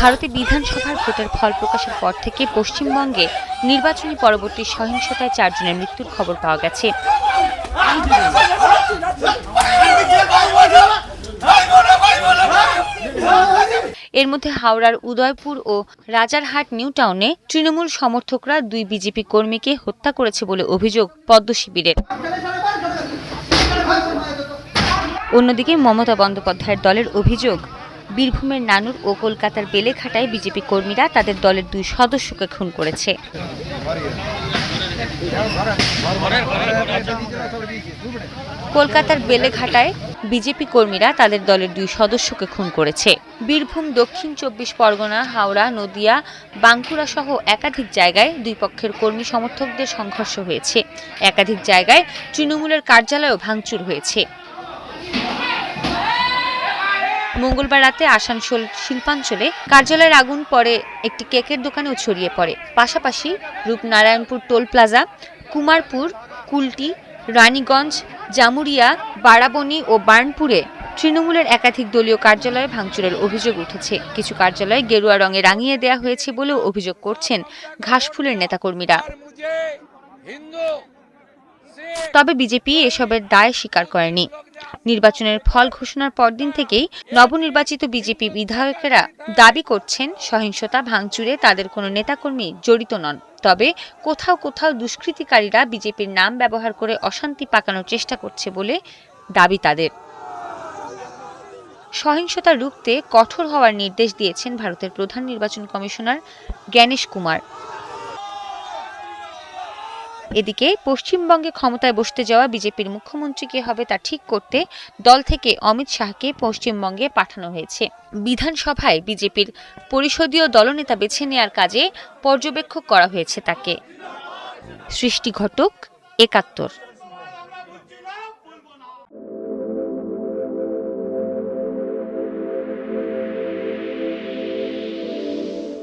ভারতে বিধানসভার ভোটের ফল প্রকাশের পর থেকে পশ্চিমবঙ্গে নির্বাচনী পরবর্তী সহিংসতায় 4 জনের মৃত্যুর খবর পাওয়া গেছে। এর মধ্যে হাওড়ার উদয়পুর ও রাজারহাট নিউ টাউনে তৃণমূল সমর্থকরা 2 বিজেপি কর্মীকে হত্যা করেছে বলে অভিযোগ পদ্ম শিবিরের। অন্যদিকে মমতা বন্দ্যোপাধ্যায়ের দলের অভিযোগ, বীরভূমের নানুর ও কলকাতার বেলেঘাটায় বিজেপি কর্মীরা তাদের দলের 2 সদস্যকে খুন করেছে। কলকাতার বেলেঘাটায় বিজেপি কর্মীরা তাদের দলের 2 সদস্যকে খুন করেছে। বীরভূম, দক্ষিণ 24 পরগনা, হাওড়া, নদিয়া, বাঁকুড়া সহ একাধিক জায়গায় 2 পক্ষের কর্মী সমর্থকদের সংঘর্ষ হয়েছে। একাধিক জায়গায় তৃণমূলের কার্যালয়ও ভাঙচুর হয়েছে। মঙ্গলবার রাতে আসানসোল শিল্পাঞ্চলে কার্যালয়ের আগুন পরে একটি কেকের দোকানেও ছড়িয়ে পড়ে। পাশাপাশি রূপনারায়ণপুর টোল প্লাজা, কুমারপুর, কুলটি, রানীগঞ্জ, জামুরিয়া, বারাবণী ও বার্নপুরে তৃণমূলের একাধিক দলীয় কার্যালয়ে ভাঙচুরের অভিযোগ উঠেছে। কিছু কার্যালয় গেরুয়া রঙে রাঙিয়ে দেওয়া হয়েছে বলেও অভিযোগ করছেন ঘাসফুলের নেতাকর্মীরা। তবে বিজেপি এসবের দায় স্বীকার করেনি। নির্বাচনের ফল ঘোষণার পরদিন থেকেই নবনির্বাচিত বিজেপি বিধায়কেরা দাবি করছেন সহিংসতা ভাঙচুরে তাদের কোনো নেতাকর্মী জড়িত নন। তবে কোথাও কোথাও দুষ্কৃতিকারীরা বিজেপির নাম ব্যবহার করে অশান্তি পাকানোর চেষ্টা করছে বলে দাবি তাদের। সহিংসতা রুখতে কঠোর হওয়ার নির্দেশ দিয়েছেন ভারতের প্রধান নির্বাচন কমিশনার জ্ঞানেশ কুমার। এদিকে পশ্চিমবঙ্গে ক্ষমতায় বসতে যাওয়া বিজেপির মুখ্যমন্ত্রী কে হবে তা ঠিক করতে দল থেকে অমিত শাহকে পশ্চিমবঙ্গে পাঠানো হয়েছে। বিধানসভায় বিজেপির পরিষদীয় দলনেতা বেছে নেওয়ার কাজে পর্যবেক্ষক করা হয়েছে তাকে। সৃষ্টি ঘটক, ৭১।